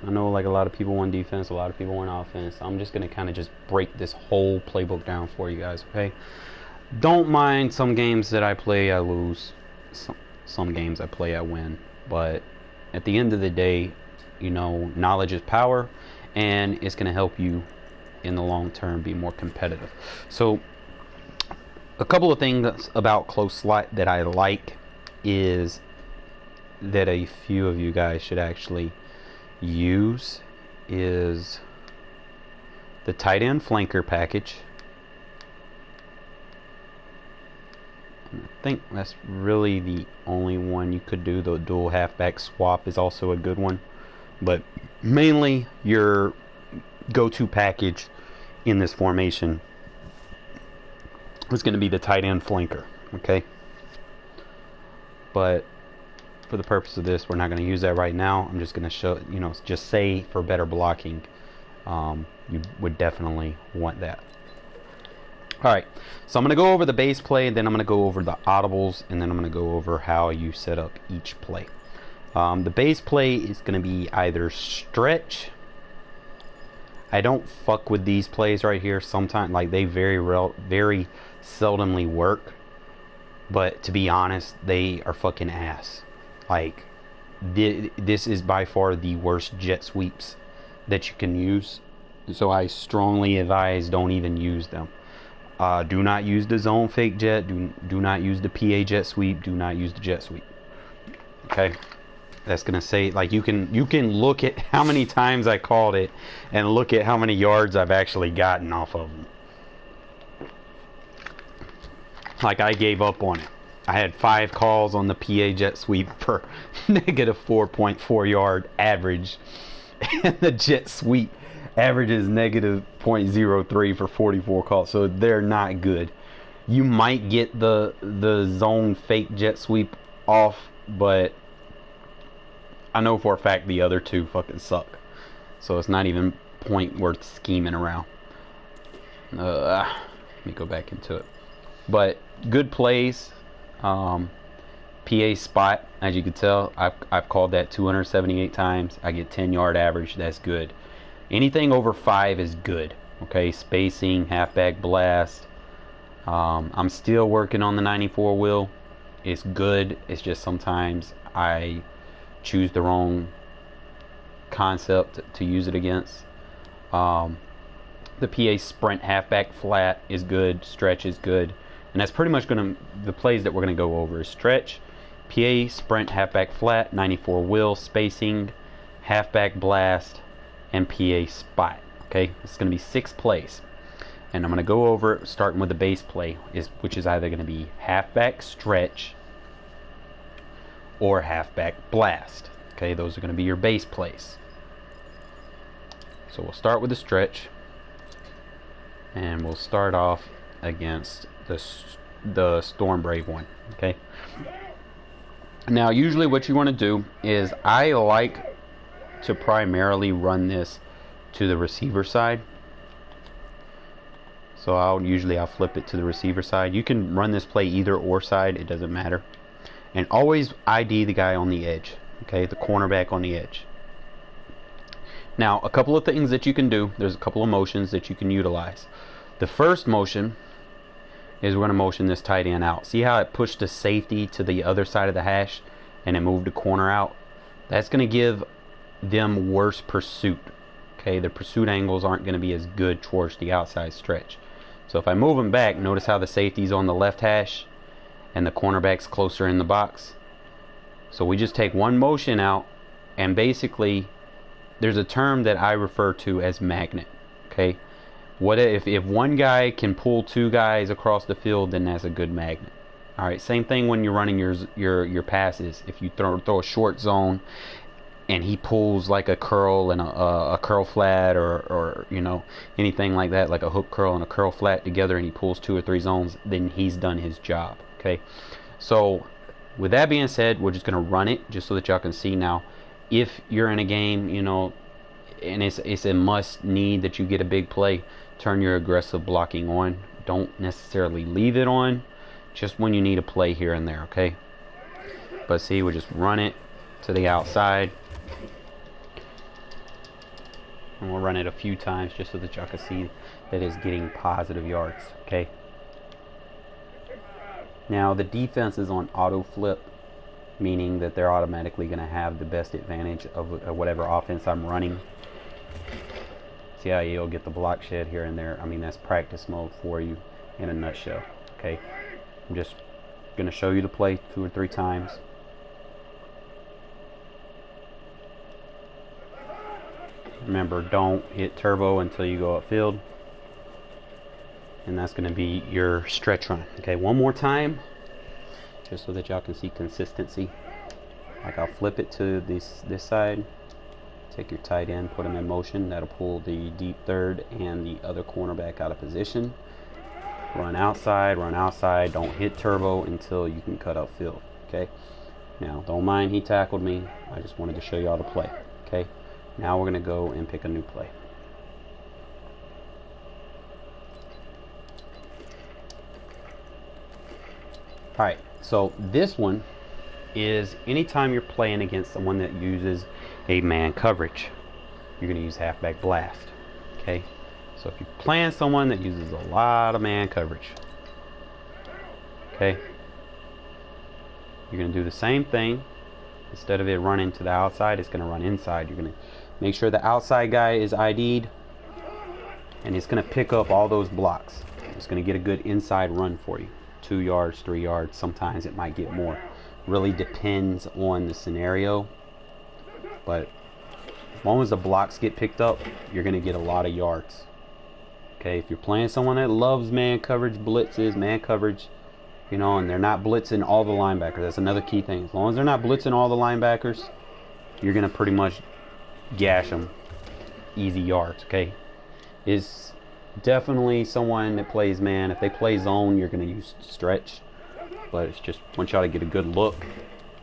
I know like a lot of people want defense, a lot of people want offense. I'm just gonna kind of just break this whole playbook down for you guys, okay? Don't mind some games that I play, I lose. Some games I play, I win. But at the end of the day, you know, knowledge is power, and it's gonna help you in the long term be more competitive. So a couple of things about close slot that I like is that a few of you guys should actually use is the tight end flanker package. And I think that's really the only one you could do. The dual halfback swap is also a good one, but mainly your go-to package in this formation is going to be the tight end flanker, okay? But for the purpose of this, we're not going to use that right now. I'm just going to show, you know, just say for better blocking, you would definitely want that. Alright, so I'm going to go over the base play, then I'm going to go over the audibles, and then I'm going to go over how you set up each play. The base play is going to be either stretch. I don't fuck with these plays right here. Sometimes, like, they very seldomly work. But to be honest, they are fucking ass. Like, this is by far the worst jet sweeps that you can use. So I strongly advise don't even use them. Do not use the zone fake jet. Do not use the PA jet sweep. Do not use the jet sweep. Okay, that's gonna say, like, you can look at how many times I called it and look at how many yards I've actually gotten off of them. Like, I gave up on it. I had 5 calls on the PA jet sweep for negative 4.4 yard average, and the jet sweep averages negative 0.03 for 44 calls, so they're not good. You might get the zone fake jet sweep off, but I know for a fact the other 2 fucking suck, so it's not even point worth scheming around. Let me go back into it. But good plays. PA spot, as you can tell, I've called that 278 times. I get 10-yard average. That's good. Anything over 5 is good. Okay, spacing, halfback blast. I'm still working on the 94 wheel. It's good. It's just sometimes I choose the wrong concept to use it against. The PA sprint halfback flat is good. Stretch is good. And that's pretty much the plays that we're going to go over is stretch, PA, sprint, halfback flat, 94 wheel, spacing, halfback blast, and PA spot. Okay, it's going to be 6 plays. And I'm going to go over it starting with the base play, which is either going to be halfback stretch or halfback blast. Okay, those are going to be your base plays. So we'll start with the stretch. And we'll start off against the Storm Brave one. Okay, now usually what you want to do is, I like to primarily run this to the receiver side, so I'll flip it to the receiver side. You can run this play either or side, it doesn't matter, and always ID the guy on the edge. Okay, the cornerback on the edge. Now, a couple of things that you can do, there's a couple of motions that you can utilize. The first motion is we're going to motion this tight end out. See how it pushed the safety to the other side of the hash and it moved the corner out? That's going to give them worse pursuit. Okay, the pursuit angles aren't going to be as good towards the outside stretch. So if I move them back, notice how the safety's on the left hash and the cornerback's closer in the box. So we just take one motion out, and basically there's a term that I refer to as magnet. Okay, what if one guy can pull 2 guys across the field, then that's a good magnet. All right, same thing when you're running your passes. If you throw a short zone and he pulls like a curl and a curl flat, or you know, anything like that, like a hook curl and a curl flat together, and he pulls 2 or 3 zones, then he's done his job. Okay, so with that being said, we're just gonna run it just so that y'all can see. Now, if you're in a game, you know, and it's a must need that you get a big play, turn your aggressive blocking on. Don't necessarily leave it on, just when you need a play here and there. Okay, but see, we just run it to the outside, And we'll run it a few times just so that y'all can see that it's getting positive yards. Okay. Now the defense is on auto flip, meaning that they're automatically going to have the best advantage of whatever offense I'm running. See how you'll get the block shed here and there. I mean, that's practice mode for you in a nutshell. Okay. I'm just going to show you the play 2 or 3 times. Remember, don't hit turbo until you go upfield. And that's going to be your stretch run. Okay, one more time, just so that y'all can see consistency. Like, I'll flip it to this side. Take your tight end, put him in motion. That'll pull the deep third and the other cornerback out of position. Run outside, run outside. Don't hit turbo until you can cut upfield. Okay. Now, don't mind he tackled me. I just wanted to show y'all the play. Okay. Now we're going to go and pick a new play. Alright, so this one is anytime you're playing against someone that uses a man coverage, you're going to use halfback blast. Okay, so if you're playing someone that uses a lot of man coverage, okay, you're going to do the same thing. Instead of it running to the outside, it's going to run inside. You're going to make sure the outside guy is ID'd, and it's going to pick up all those blocks. It's going to get a good inside run for you. 2 yards, 3 yards, sometimes it might get more. Really depends on the scenario. But as long as the blocks get picked up, you're going to get a lot of yards. Okay, if you're playing someone that loves man coverage, blitzes, man coverage, you know, and they're not blitzing all the linebackers. That's another key thing. As long as they're not blitzing all the linebackers, you're going to pretty much gash them. Easy yards, okay? Is definitely someone that plays man. If they play zone, you're going to use stretch. But it's just, I want y'all to get a good look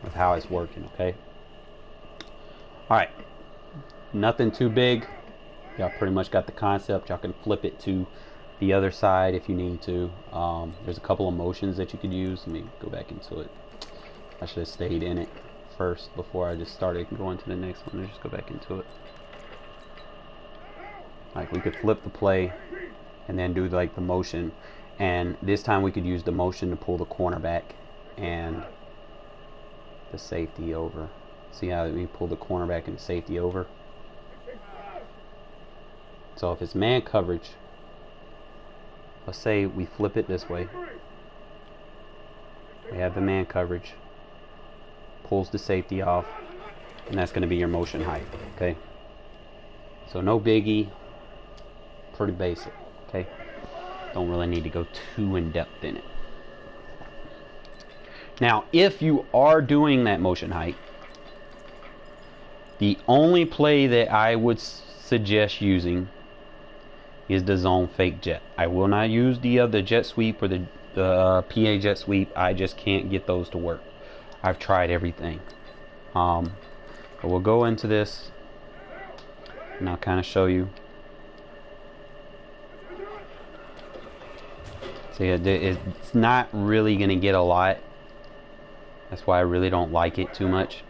of how it's working, okay? Alright. Nothing too big. Y'all pretty much got the concept. Y'all can flip it to the other side if you need to. There's a couple of motions that you could use. Let me go back into it. I should have stayed in it first before I just started going to the next one. Let's just go back into it. Like, we could flip the play and then do like the motion, and this time we could use the motion to pull the cornerback and the safety over. See how we pull the cornerback and the safety over? So if it's man coverage, let's say we flip it this way. We have the man coverage, pulls the safety off, and that's going to be your motion height. Okay, so no biggie, pretty basic. Okay, don't really need to go too in depth in it. Now, if you are doing that motion height, the only play that I would suggest using is the zone fake jet. I will not use the jet sweep or the PA jet sweep. I just can't get those to work. I've tried everything. But we'll go into this and I'll kind of show you. See, it's not really going to get a lot. That's why I really don't like it too much.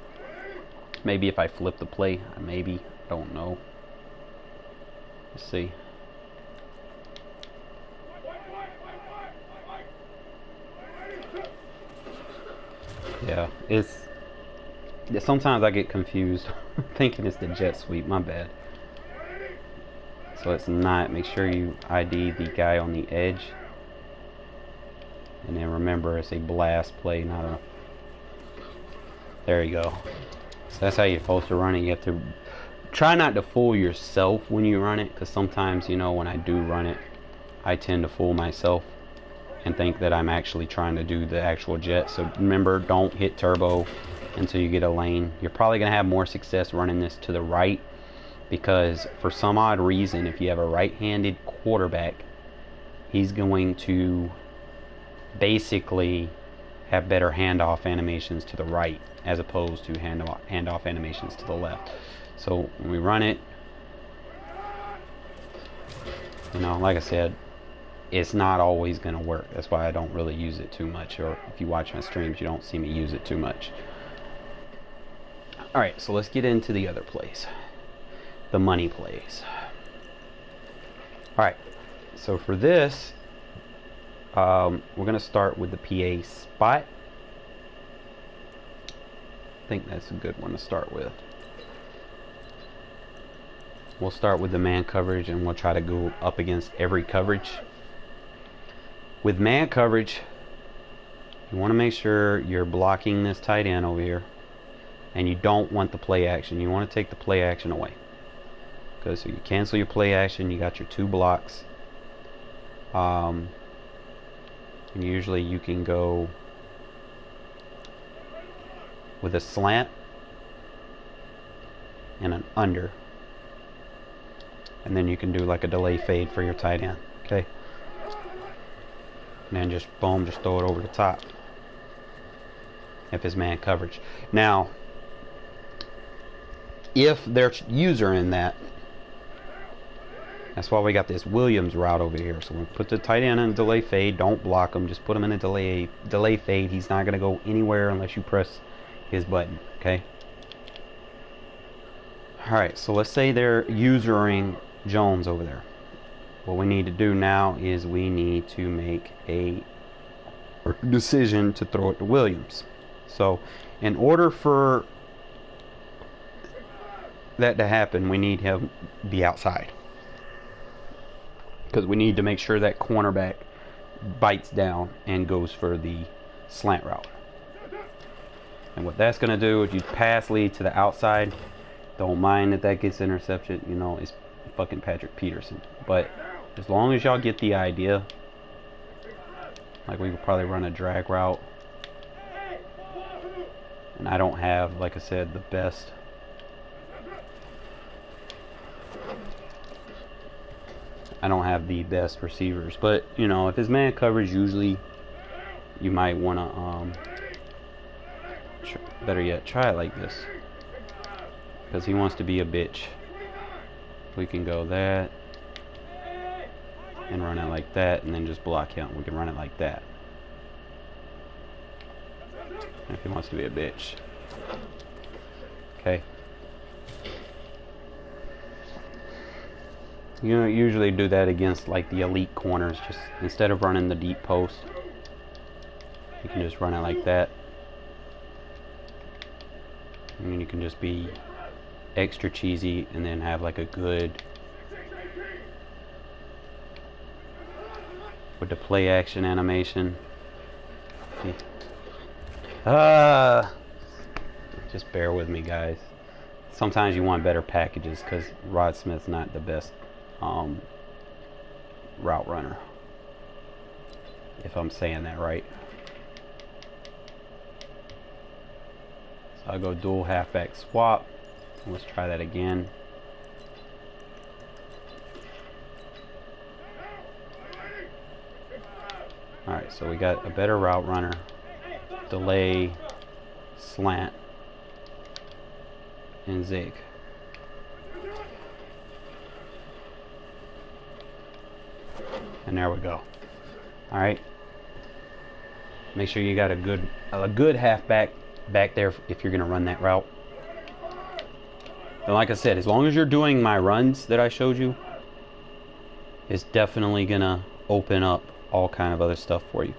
Maybe if I flip the play, maybe, I don't know. Let's see. Yeah, sometimes I get confused thinking it's the jet sweep. My bad. So it's not. Make sure you ID the guy on the edge. And then remember, it's a blast play, not a... There you go. So that's how you're supposed to run it. You have to try not to fool yourself when you run it, because sometimes, you know, when I do run it, I tend to fool myself and think that I'm actually trying to do the actual jet. So remember, don't hit turbo until you get a lane. You're probably going to have more success running this to the right, because for some odd reason, if you have a right-handed quarterback, he's going to basically have better handoff animations to the right as opposed to handoff animations to the left. So when we run it, you know, like I said, it's not always going to work. That's why I don't really use it too much, or if you watch my streams, you don't see me use it too much. Alright, so let's get into the other plays. The money plays. Alright, so for this, we're going to start with the PA spot. I think that's a good one to start with. We'll start with the man coverage and we'll try to go up against every coverage. With man coverage, you want to make sure you're blocking this tight end over here, and you don't want the play action. You want to take the play action away. Okay, so you cancel your play action, you got your 2 blocks. And usually you can go with a slant and an under, and then you can do like a delay fade for your tight end. Okay, and then just boom, just throw it over the top if it's man coverage. Now if they're user in that, that's why we got this Williams route over here. So we put the tight end in a delay fade. Don't block him, just put him in a delay fade. He's not going to go anywhere unless you press his button. Okay, alright, so let's say they're usering Jones over there. What we need to do now is we need to make a decision to throw it to Williams. So in order for that to happen, we need him to be outside, because we need to make sure that cornerback bites down and goes for the slant route. And what that's going to do, if you pass lead to the outside, don't mind that gets intercepted. You know, it's fucking Patrick Peterson. But as long as y'all get the idea, like we could probably run a drag route. And I don't have, like I said, the best. I don't have the best receivers, but you know, if it's man coverage, usually you might want to better yet, try it like this, because he wants to be a bitch. We can go that and run it like that, and then just block him. We can run it like that if he wants to be a bitch. Okay. You don't usually do that against like the elite corners. Just instead of running the deep post, you can just run it like that. And then you can just be extra cheesy and then have like a good, with the play action animation. Just bear with me, guys. Sometimes you want better packages, because Rod Smith's not the best route runner, if I'm saying that right. So I'll go dual halfback swap. Let's try that again. Alright, so we got a better route runner. Delay, slant, and zig. And there we go. Alright. Make sure you got a good halfback back there if you're going to run that route. And like I said, as long as you're doing my runs that I showed you, it's definitely going to open up all kind of other stuff for you.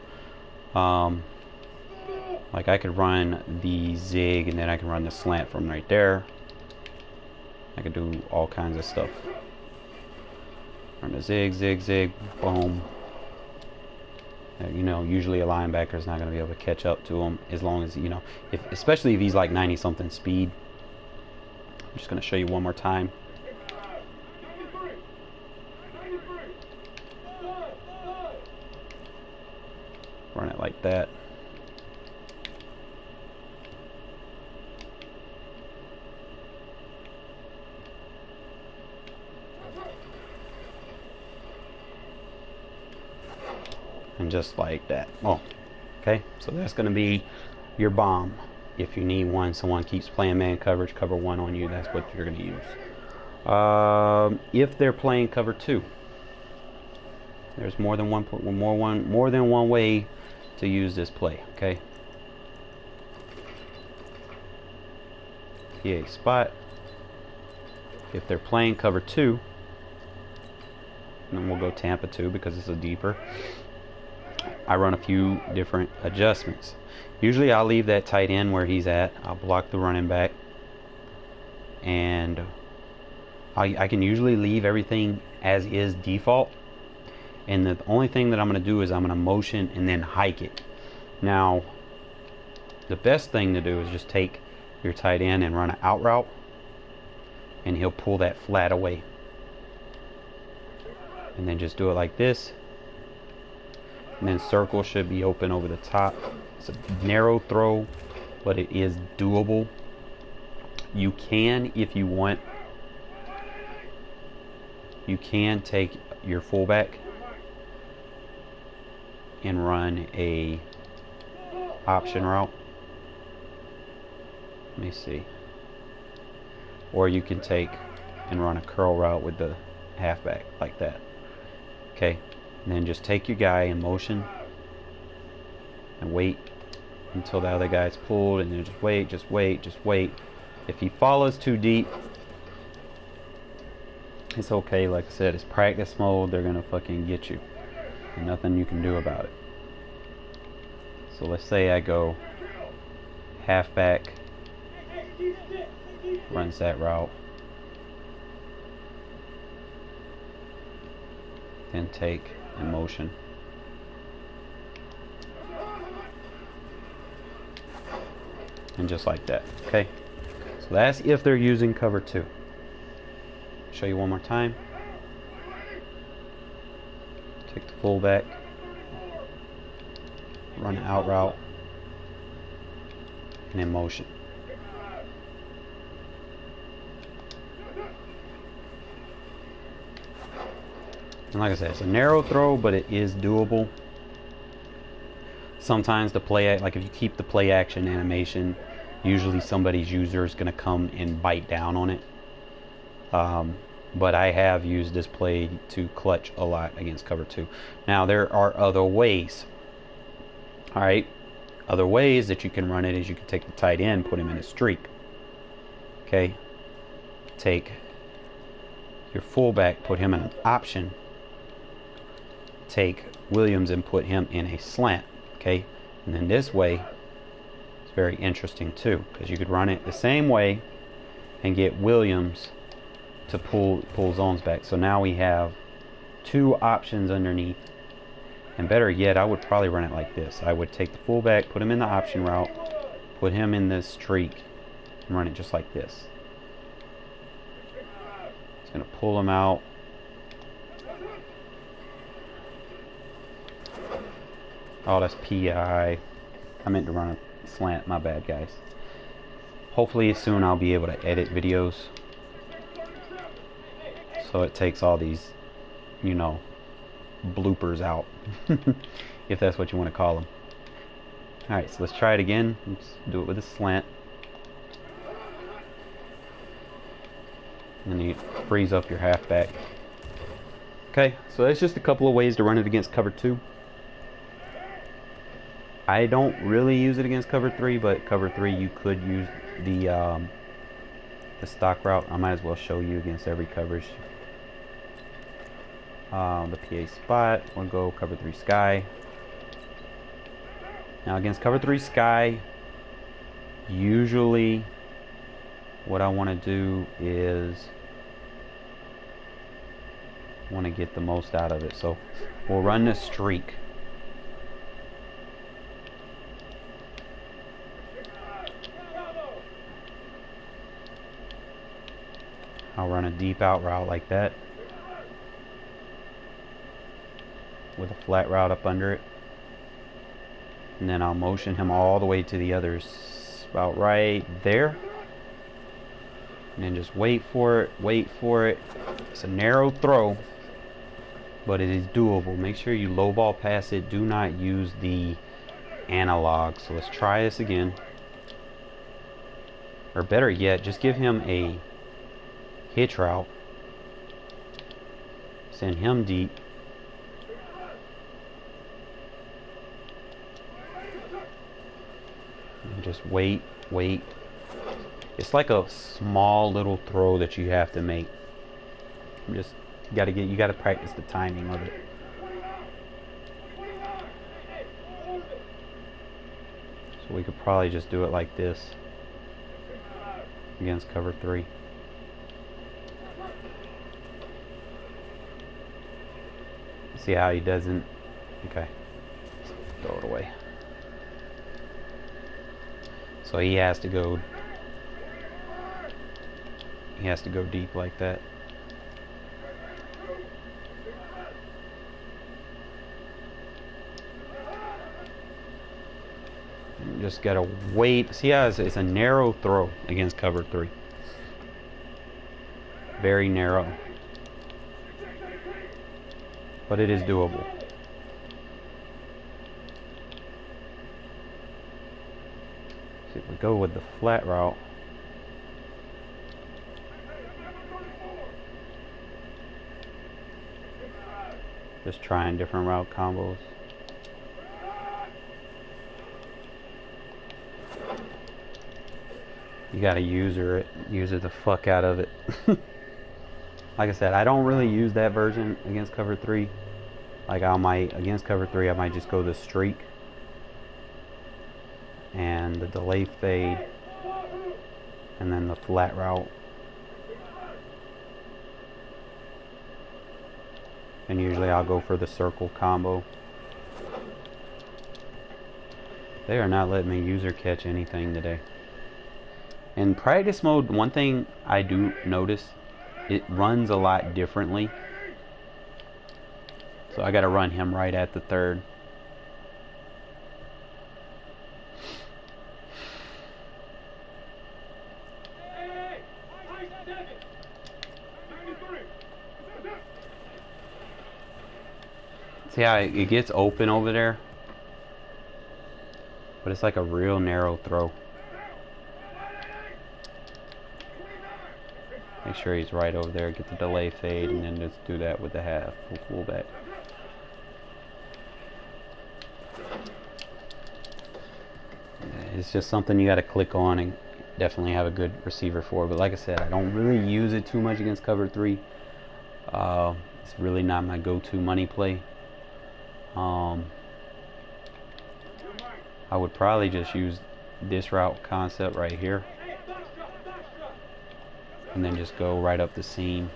Like I could run the zig, and then I can run the slant from right there. I could do all kinds of stuff. Run the zig, zig, zig, boom. You know, usually a linebacker's not going to be able to catch up to him, as long as, you know, especially if he's like 90 something speed. I'm just going to show you one more time. Run it like that. And just like that. Oh, okay. So that's going to be your bomb. If you need one, someone keeps playing man coverage, cover one on you, that's what you're going to use. If they're playing cover two, there's more than one way to use this play. Okay. PA spot. If they're playing cover two, and then we'll go Tampa 2 because it's a deeper. I run a few different adjustments. Usually I'll leave that tight end where he's at. I'll block the running back, and I can usually leave everything as is default, and the only thing that I'm going to do is I'm going to motion and then hike it. Now the best thing to do is just take your tight end and run an out route, and he'll pull that flat away, and then just do it like this, and then circle should be open over the top. It's a narrow throw, but it is doable. You can, if you want, you can take your fullback and run a option route. Let me see. Or you can take and run a curl route with the halfback like that. Okay, and then just take your guy in motion and wait until the other guy's pulled, and then just wait, just wait, just wait. If he follows too deep, it's okay. Like I said, it's practice mode. They're gonna fucking get you, and nothing you can do about it. So let's say I go halfback, runs that route, then take and motion. And just like that. Okay, so that's if they're using cover 2. Show you one more time. Take the fullback, run an out route, and then motion. And like I said, it's a narrow throw, but it is doable. Sometimes the play, like if you keep the play action animation, usually somebody's user is going to come and bite down on it. But I have used this play to clutch a lot against cover 2. Now there are other ways. Alright, other ways that you can run it is you can take the tight end, put him in a streak. Okay, take your fullback, put him in an option. Take Williams and put him in a slant. Okay, and then this way it's very interesting too, because you could run it the same way and get Williams to pull zones back. So now we have 2 options underneath, and better yet, I would probably run it like this. I would take the fullback, put him in the option route, put him in this streak, and run it just like this. It's going to pull him out. Oh, that's PI. I meant to run a slant. My bad, guys. Hopefully soon I'll be able to edit videos, so it takes all these, you know, bloopers out. If that's what you want to call them. Alright, so let's try it again. Let's do it with a slant. And then you freeze up your halfback. Okay, so that's just a couple of ways to run it against cover 2. I don't really use it against cover 3, but cover 3 you could use the stock route. I might as well show you against every coverage. The PA spot, we'll go cover 3 sky. Now against cover 3 sky, usually what I want to do is want to get the most out of it. So we'll run this streak. I'll run a deep out route like that with a flat route up under it, and then I'll motion him all the way to the others about right there, and then just wait for it, wait for it. It's a narrow throw, but it is doable. Make sure you low ball pass it. Do not use the analog. So let's try this again, or better yet, just give him a hitch route, send him deep, and just wait. It's like a small little throw that you have to make. Just You gotta practice the timing of it. So we could probably just do it like this against cover 3. See how he doesn't. Okay, throw it away. So he has to go. He has to go deep like that. And just gotta wait. See how it's a narrow throw against cover 3. Very narrow. But it is doable. See if we go with the flat route. Just trying different route combos. You gotta user the fuck out of it. Like I said, I don't really use that version against cover 3. Like against cover 3, I might just go the streak and the delay fade and then the flat route. And usually I'll go for the circle combo. They are not letting me user catch anything today. In practice mode, one thing I do notice, it runs a lot differently. So I gotta run him right at the 3rd. See how it gets open over there? But it's like a real narrow throw. Make sure he's right over there, get the delay fade, and then just do that with the half, fullback. It's just something you got to click on and definitely have a good receiver for. But like I said, I don't really use it too much against cover 3. It's really not my go-to money play. I would probably just use this route concept right here. And then just go right up the seam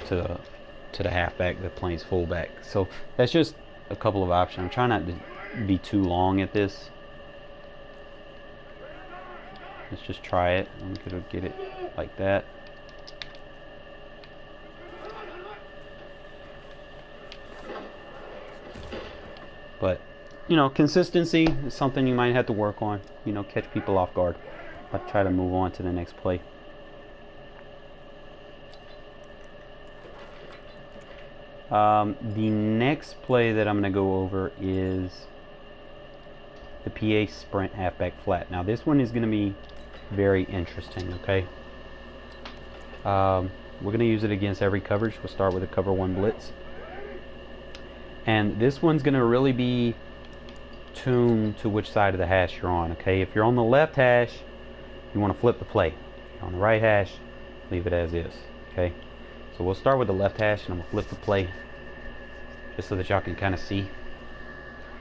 to the halfback that plays fullback. So that's just a couple of options. I'm trying not to be too long at this. Let's just try it. I'm gonna get it like that. But you know, consistency is something you might have to work on. You know, catch people off guard. I'll try to move on to the next play. The next play that I'm going to go over is the PA sprint halfback flat. Now this one is going to be very interesting, okay? We're going to use it against every coverage. We'll start with a cover 1 blitz. And this one's going to really be tuned to which side of the hash you're on, okay? If you're on the left hash, you want to flip the play. If you're on the right hash, leave it as is, okay? So we'll start with the left hash and I'm going to flip the play just so that y'all can kind of see.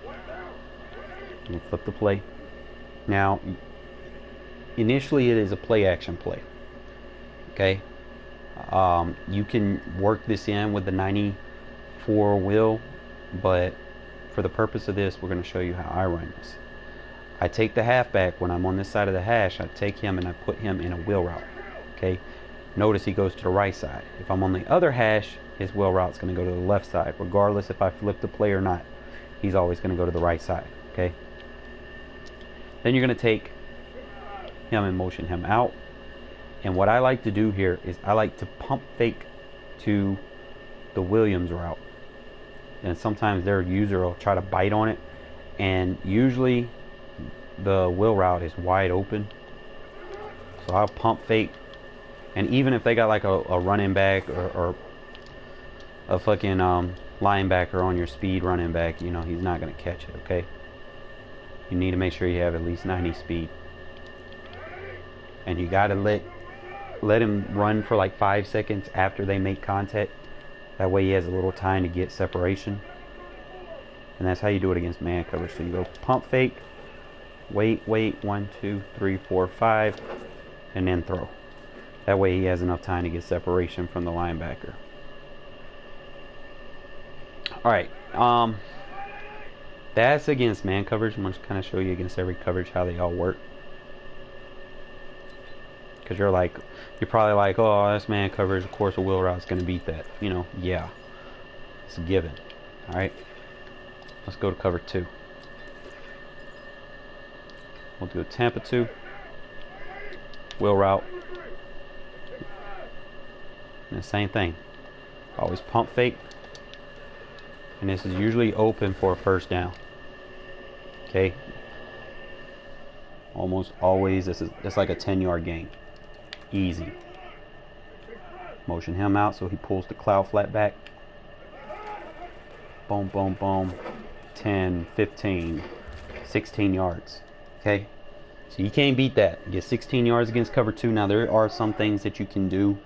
I'm going to flip the play. Now, initially it is a play action play, okay? You can work this in with the 94 wheel, but for the purpose of this, we're going to show you how I run this. I take the halfback when I'm on this side of the hash. I take him and I put him in a wheel route. Okay. Notice he goes to the right side. If I'm on the other hash, his wheel route's going to go to the left side, regardless if I flip the play or not. He's always going to go to the right side. Okay. Then you're going to take him and motion him out. And what I like to do here is I like to pump fake to the Williams route. And sometimes their user will try to bite on it, and usually the wheel route is wide open. So I'll pump fake, and even if they got like a running back or a fucking linebacker on your speed running back, you know, he's not going to catch it, okay? You need to make sure you have at least 90 speed. And you got to let let him run for like 5 seconds after they make contact. That way he has a little time to get separation. And that's how you do it against man coverage. So you go pump fake, wait, 1, 2, 3, 4, 5, and then throw. That way he has enough time to get separation from the linebacker. Alright, that's against man coverage. I'm going to kind of show you against every coverage how they all work. Because you're probably like, oh, that's man coverage, of course a wheel route's going to beat that. You know, yeah, it's a given. Alright, let's go to cover 2. We'll do a Tampa 2, wheel route, and the same thing. Always pump fake, and this is usually open for a first down. Okay, almost always it's like a 10-yard gain. Easy. Motion him out so he pulls the cloud flat back. Boom, boom, boom. 10, 15, 16 yards. Okay, so you can't beat that. You get 16 yards against cover 2. Now there are some things that you can do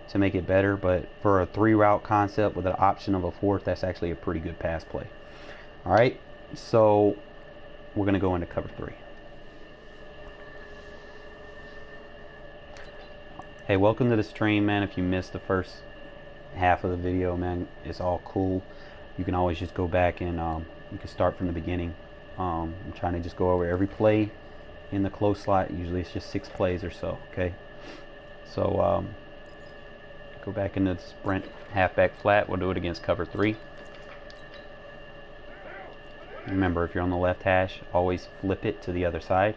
to make it better, but for a 3 route concept with an option of a 4th, that's actually a pretty good pass play. Alright, so we're going to go into cover 3. Hey, welcome to the stream, man. If you missed the first half of the video, man, it's all cool. You can always just go back and you can start from the beginning. I'm trying to just go over every play in the close slot. Usually it's just 6 plays or so. Okay, so go back into the sprint halfback flat. We'll do it against cover 3. Remember, if you're on the left hash, always flip it to the other side,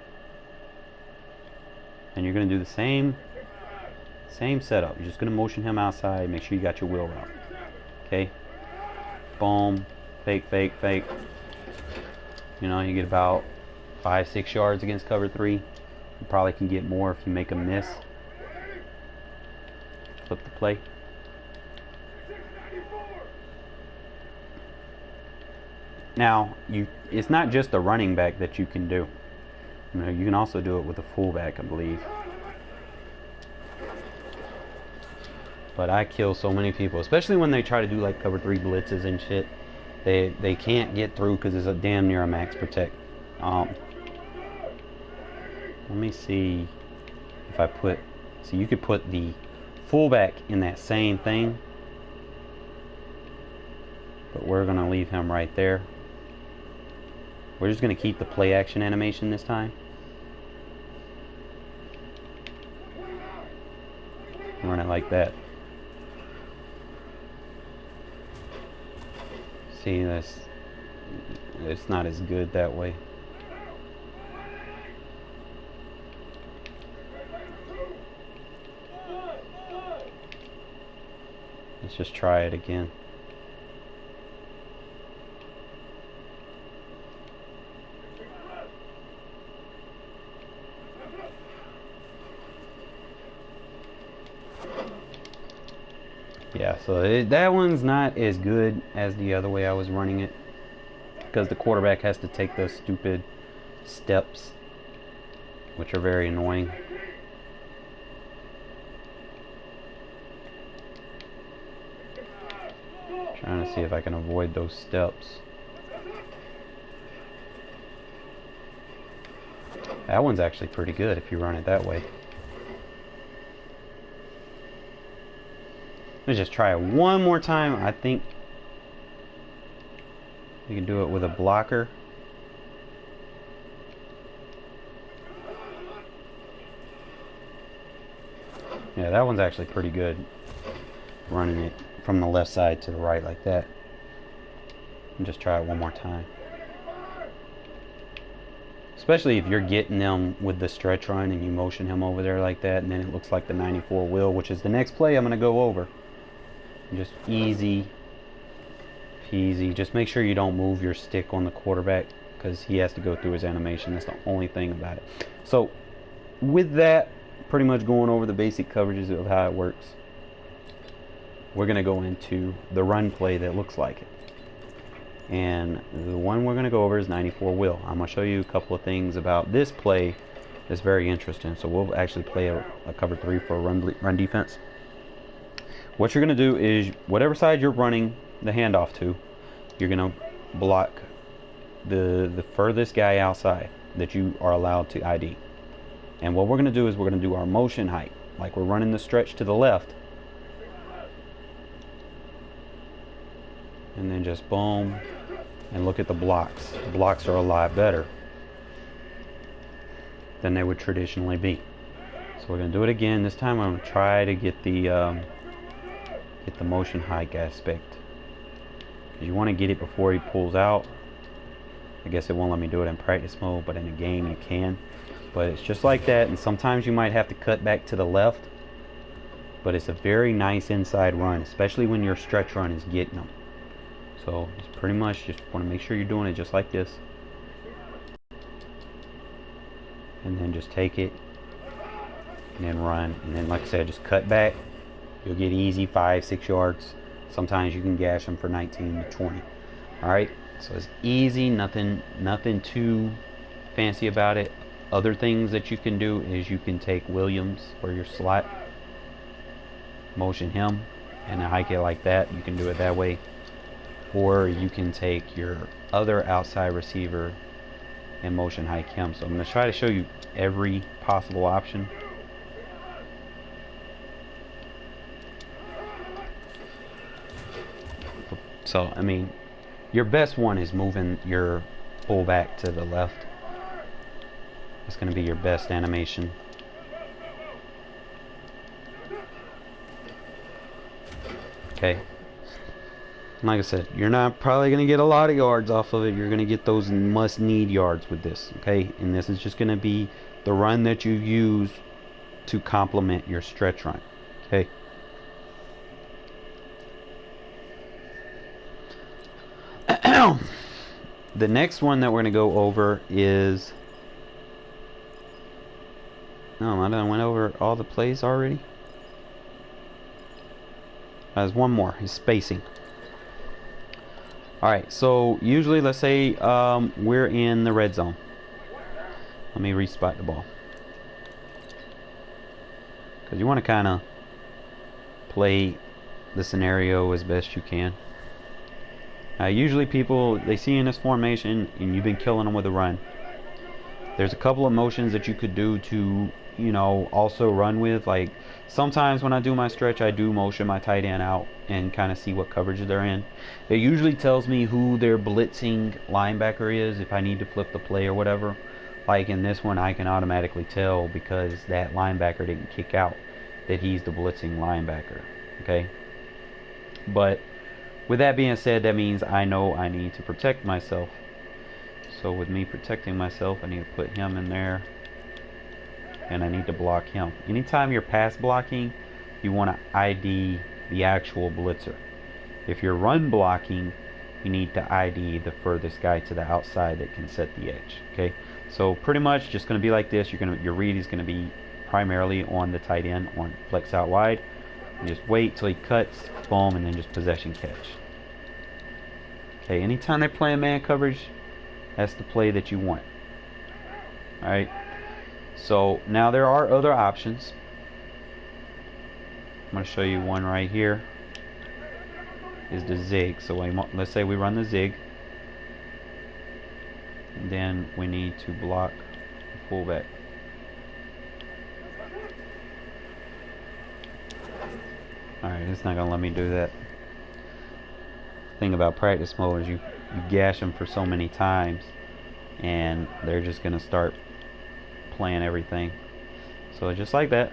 and you're going to do the same setup. You're just going to motion him outside. Make sure you got your wheel route. Okay, boom, fake, fake, fake. You know, you get about 5-6 yards against cover 3. You probably can get more if you make a miss. Flip the play. Now, it's not just the running back that you can do. You know, you can also do it with a fullback, I believe. But I kill so many people, especially when they try to do like cover 3 blitzes and shit. They can't get through because it's a damn near a max protect. Let me see if I put. So you could put the fullback in that same thing, but we're gonna leave him right there. We're just gonna keep the play action animation this time. Run it like that. See, it's not as good that way. Let's just try it again. Yeah, so that one's not as good as the other way I was running it, because the quarterback has to take those stupid steps, which are very annoying. Trying to see if I can avoid those steps. That one's actually pretty good if you run it that way. Let's just try it one more time. I think we can do it with a blocker. Yeah, that one's actually pretty good. Running it from the left side to the right like that. And just try it one more time. Especially if you're getting them with the stretch run and you motion him over there like that, and then it looks like the 94 will, which is the next play I'm going to go over. Just easy peasy. Just make sure you don't move your stick on the quarterback, because he has to go through his animation. That's the only thing about it. So with that, pretty much going over the basic coverages of how it works, we're going to go into the run play that looks like it. And the one we're going to go over is 94 will. I'm going to show you a couple of things about this play It's very interesting. So we'll actually play a cover 3 for a run defense. What you're going to do is whatever side you're running the handoff to, you're going to block the furthest guy outside that you are allowed to ID. And what we're going to do is we're going to do our motion height. Like we're running the stretch to the left. And then just boom. And look at the blocks. The blocks are a lot better than they would traditionally be. So we're going to do it again. This time I'm going to try to get the motion height aspect. You want to get it before he pulls out. I guess it won't let me do it in practice mode, but in a game you can. But it's just like that, and sometimes you might have to cut back to the left. But it's a very nice inside run, especially when your stretch run is getting them. So it's pretty much just want to make sure you're doing it just like this. And then just take it and then run. And then like I said, just cut back. You'll get easy 5-6 yards. Sometimes you can gash them for 19 to 20. Alright, so it's easy, nothing too fancy about it. Other things that you can do is you can take Williams for your slot, motion him, and hike it like that. You can do it that way. Or you can take your other outside receiver and motion hike him. So I'm going to try to show you every possible option. So, I mean, your best one is moving your fullback to the left. It's going to be your best animation. Okay. Like I said, you're not probably going to get a lot of yards off of it. You're going to get those must-need yards with this. Okay. And this is just going to be the run that you use to complement your stretch run. Okay. The next one that we're going to go over is... No, I done went over all the plays already. There's one more. Is spacing. Alright, so usually let's say we're in the red zone. Let me respot the ball. Because you want to kind of play the scenario as best you can. Usually people, they see in this formation and you've been killing them with a run. There's a couple of motions that you could do to, you know, also run with. Like sometimes when I do my stretch, I do motion my tight end out and kind of see what coverage they're in. It usually tells me who their blitzing linebacker is if I need to flip the play or whatever. Like in this one, I can automatically tell because that linebacker didn't kick out that he's the blitzing linebacker. Okay, but with that being said, that means I know I need to protect myself. So with me protecting myself, I need to put him in there. And I need to block him. Anytime you're pass blocking, you want to ID the actual blitzer. If you're run blocking, you need to ID the furthest guy to the outside that can set the edge. Okay, so pretty much just going to be like this. Your read is going to be primarily on the tight end, on flex out wide. You just wait till he cuts, boom, and then just possession catch. Okay, anytime they're playing man coverage, that's the play that you want. Alright, so now there are other options. I'm going to show you one right here. Is the zig. So let's say we run the zig. And then we need to block the fullback. Alright, it's not going to let me do that. Thing about practice mode is you gash them for so many times and they're just going to start playing everything. So just like that,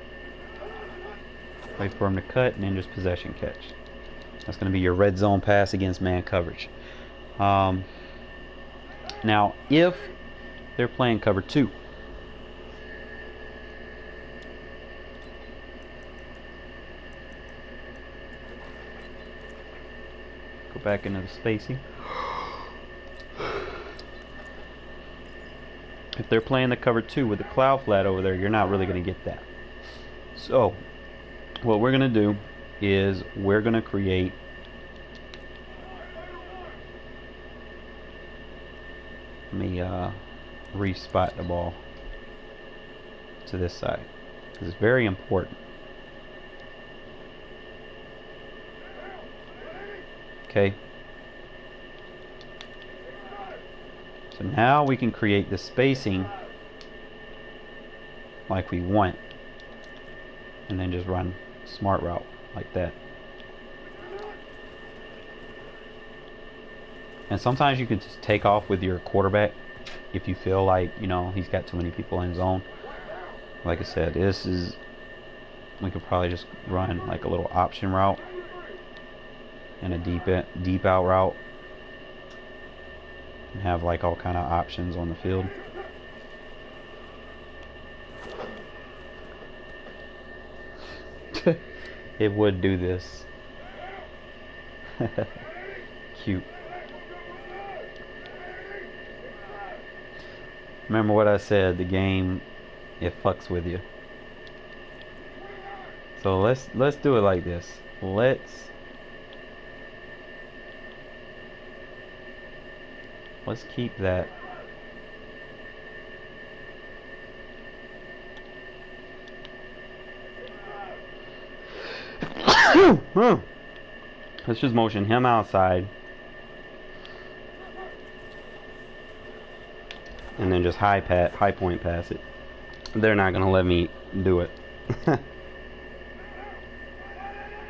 wait for them to cut and then just possession catch. That's going to be your red zone pass against man coverage. Now if they're playing cover 2, go back into the spacing. If they're playing the cover 2 with the cloud flat over there, you're not really going to get that. So what we're going to do is we're going to create let me respot the ball. to this side. It's very important. Okay. So now we can create the spacing like we want, and then just run smart route like that. And sometimes you can just take off with your quarterback if you feel like, you know, he's got too many people in zone. Like I said, we could probably just run like a little option route and a deep out route, and have like all kind of options on the field. It would do this. Cute. Remember what I said, the game, it fucks with you. So let's do it like this. Let's keep that. Let's just motion him outside, and then just high point pass it. They're not gonna let me do it.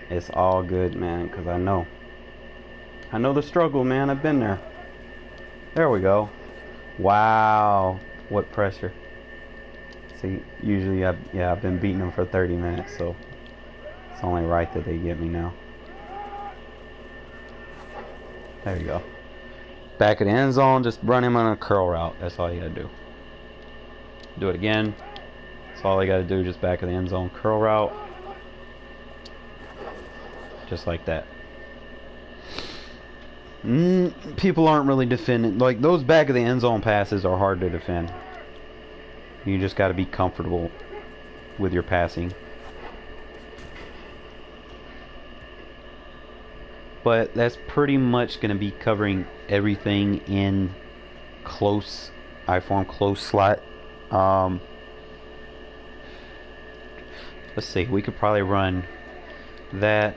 It's all good, man, because I know the struggle, man. I've been there. There we go. Wow, what pressure. See, usually I've been beating them for 30 minutes, so it's only right that they get me now. There you go. Back of the end zone, just run him on a curl route. That's all you gotta do. Do it again. That's all I gotta do, just back of the end zone, curl route. Just like that. People aren't really defending. Like, those back of the end zone passes are hard to defend. You just gotta be comfortable with your passing. But that's pretty much going to be covering everything in close Iform close slot. Let's see, we could probably run that,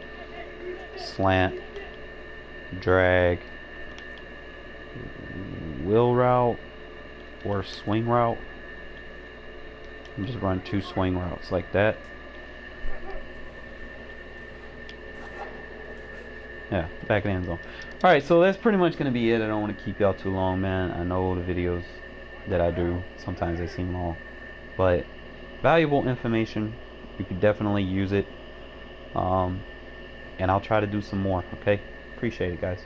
slant, drag, wheel route, or swing route, and just run 2 swing routes like that. Yeah, back of the end zone. Alright, so that's pretty much going to be it. I don't want to keep y'all too long, man. I know the videos that I do, sometimes they seem long. But valuable information. You could definitely use it. And I'll try to do some more, okay? Appreciate it, guys.